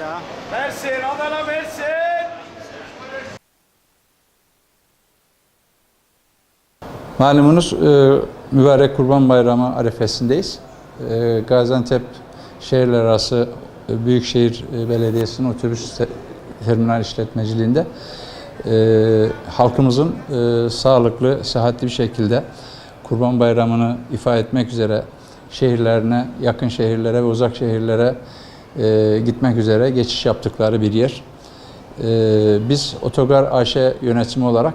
Mersin, Adana, Mersin. Malumunuz mübarek Kurban Bayramı arifesindeyiz. Gaziantep Şehirler Arası Büyükşehir Belediyesi'nin otobüs terminal işletmeciliğinde halkımızın sağlıklı, sıhhatli bir şekilde Kurban Bayramı'nı ifa etmek üzere şehirlerine, yakın şehirlere ve uzak şehirlere gitmek üzere geçiş yaptıkları bir yer. Biz Otogar AŞ yönetimi olarak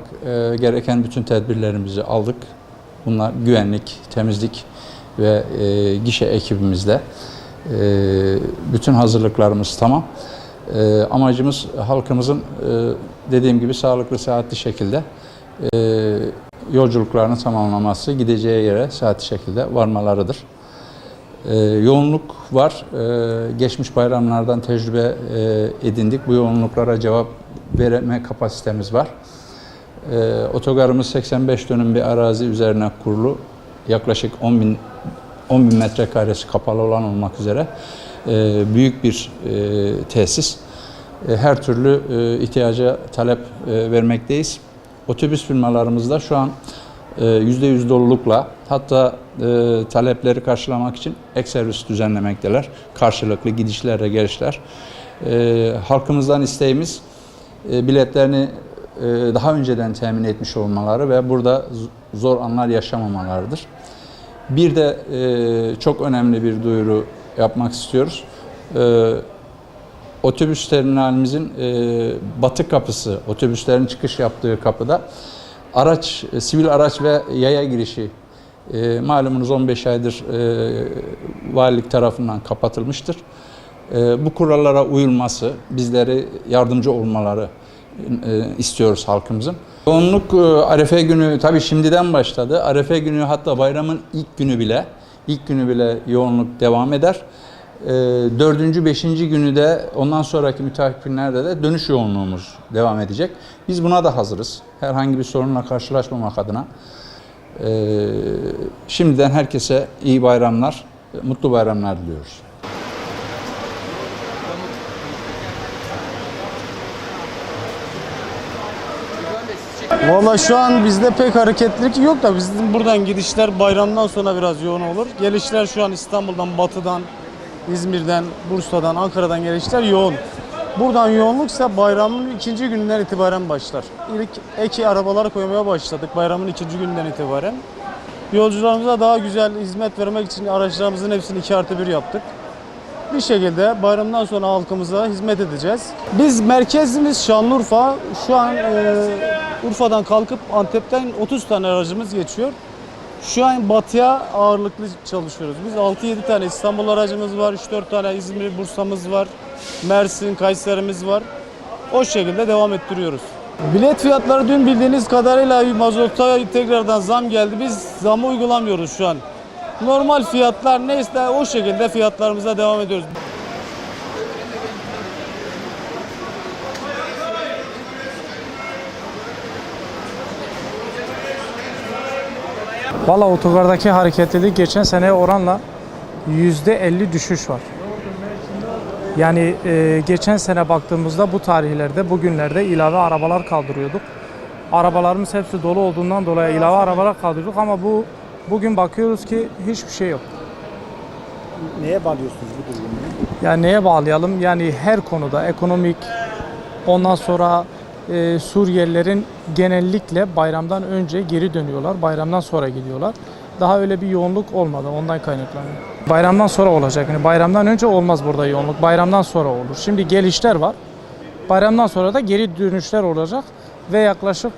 gereken bütün tedbirlerimizi aldık. Bunlar güvenlik, temizlik ve gişe ekibimizle. Bütün hazırlıklarımız tamam. Amacımız halkımızın dediğim gibi sağlıklı, sıhhatli şekilde yolculuklarını tamamlaması, gideceği yere sıhhatli şekilde varmalarıdır. Yoğunluk var. Geçmiş bayramlardan tecrübe edindik. Bu yoğunluklara cevap verme kapasitemiz var. Otogarımız 85 dönüm bir arazi üzerine kurulu. Yaklaşık 10 bin metrekaresi kapalı olan olmak üzere büyük bir tesis. Her türlü ihtiyaca talep vermekteyiz. Otobüs firmalarımızda şu an %100 dolulukla, hatta talepleri karşılamak için ek servis düzenlemekteler. Karşılıklı gidişler ve gelişler. Halkımızdan isteğimiz biletlerini daha önceden temin etmiş olmaları ve burada zor anlar yaşamamalarıdır. Bir de çok önemli bir duyuru yapmak istiyoruz. Otobüs terminalimizin batı kapısı, otobüslerin çıkış yaptığı kapıda sivil araç ve yaya girişi malumunuz 15 aydır valilik tarafından kapatılmıştır. Bu kurallara uyulması, bizleri yardımcı olmaları istiyoruz halkımızın. Yoğunluk Arefe günü tabii şimdiden başladı. Arefe günü, hatta bayramın ilk günü bile yoğunluk devam eder. 4. 5. günü de ondan sonraki müteahhit günlerde de dönüş yoğunluğumuz devam edecek. Biz buna da hazırız. Herhangi bir sorunla karşılaşmamak adına. Şimdiden herkese iyi bayramlar, mutlu bayramlar diliyoruz. Valla şu an bizde pek hareketlilik yok da bizim buradan gidişler bayramdan sonra biraz yoğun olur. Gelişler şu an İstanbul'dan, Batı'dan, İzmir'den, Bursa'dan, Ankara'dan gelişler yoğun. Buradan yoğunluksa bayramın ikinci gününden itibaren başlar. İlk eki arabaları koymaya başladık bayramın ikinci gününden itibaren. Yolcularımıza daha güzel hizmet vermek için araçlarımızın hepsini 2+1 yaptık. Bir şekilde bayramdan sonra halkımıza hizmet edeceğiz. Biz merkezimiz Şanlıurfa. Şu an Urfa'dan kalkıp Antep'ten 30 tane aracımız geçiyor. Şu an batıya ağırlıklı çalışıyoruz. Biz 6-7 tane İstanbul aracımız var, 3-4 tane İzmir, Bursa'mız var, Mersin, Kayseri'miz var. O şekilde devam ettiriyoruz. Bilet fiyatları dün bildiğiniz kadarıyla mazota tekrardan zam geldi. Biz zamı uygulamıyoruz şu an. Normal fiyatlar neyse o şekilde fiyatlarımıza devam ediyoruz. Valla otogardaki hareketlilik geçen seneye oranla %50 düşüş var. Yani geçen sene baktığımızda bu tarihlerde, bugünlerde ilave arabalar kaldırıyorduk. Arabalarımız hepsi dolu olduğundan dolayı ilave arabalar kaldırıyorduk ama bugün bakıyoruz ki hiçbir şey yok. Neye bağlıyorsunuz bu durumu? Yani neye bağlayalım? Yani her konuda ekonomik, ondan sonra Suriyelilerin genellikle bayramdan önce geri dönüyorlar, bayramdan sonra gidiyorlar. Daha öyle bir yoğunluk olmadı, ondan kaynaklanıyor. Bayramdan sonra olacak, yani bayramdan önce olmaz burada yoğunluk, bayramdan sonra olur. Şimdi gelişler var, bayramdan sonra da geri dönüşler olacak ve yaklaşık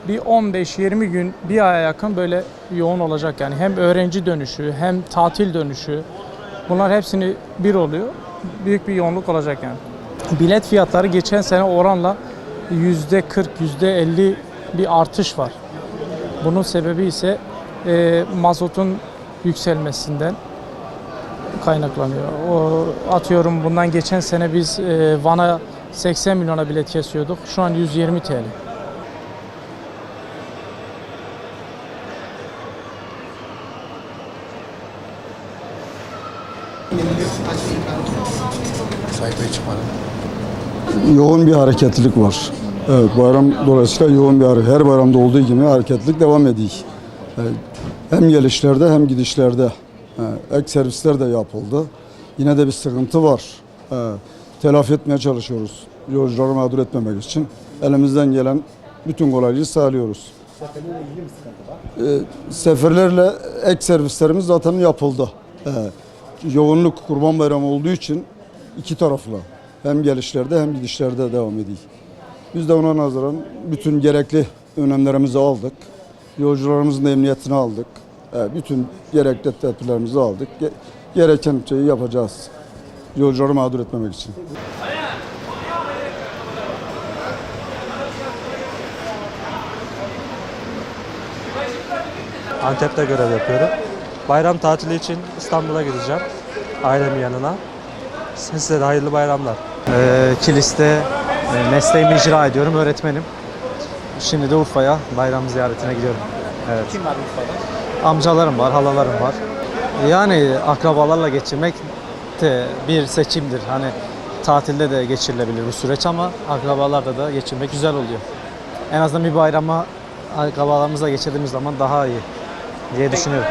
bir 15-20 gün, bir aya yakın böyle yoğun olacak yani. Hem öğrenci dönüşü, hem tatil dönüşü, bunlar hepsini bir oluyor, büyük bir yoğunluk olacak yani. Bilet fiyatları geçen sene oranla %40, %50 bir artış var. Bunun sebebi ise mazotun yükselmesinden kaynaklanıyor. Atıyorum bundan geçen sene biz Van'a 80 milyona bilet kesiyorduk. Şu an 120 TL. Sayfaya çıkmadım. yoğun bir hareketlilik var. Evet, bayram dolayısıyla yoğun bir hareket. Her bayramda olduğu gibi hareketlilik devam ediyor. Hem gelişlerde hem gidişlerde ek servisler de yapıldı. Yine de bir sıkıntı var. Telafi etmeye çalışıyoruz. Yolcuları mağdur etmemek için. Elimizden gelen bütün kolaylığı sağlıyoruz. Seferlerle ilgili bir sıkıntı var? Seferlerle ek servislerimiz zaten yapıldı. Yoğunluk Kurban Bayramı olduğu için iki taraflı. Hem gelişlerde hem gidişlerde devam ediyor. Biz de ona nazaran bütün gerekli önlemlerimizi aldık. Yolcularımızın da emniyetini aldık. Bütün gerekli tedbirlerimizi aldık. Gereken şeyi yapacağız. Yolcuları mağdur etmemek için. Antep'te görev yapıyorum. Bayram tatili için İstanbul'a gideceğim. Ailemin yanına. Size de hayırlı bayramlar. Kilis'te mesleğimi icra ediyorum, öğretmenim. Şimdi de Urfa'ya bayram ziyaretine gidiyorum. Evet. Kim var Urfa'da? Amcalarım var, halalarım var. Yani akrabalarla geçirmek de bir seçimdir. Hani tatilde de geçirilebilir bu süreç ama akrabalarla da geçirmek güzel oluyor. En azından bir bayramı akrabalarımızla geçirdiğimiz zaman daha iyi diye düşünüyorum.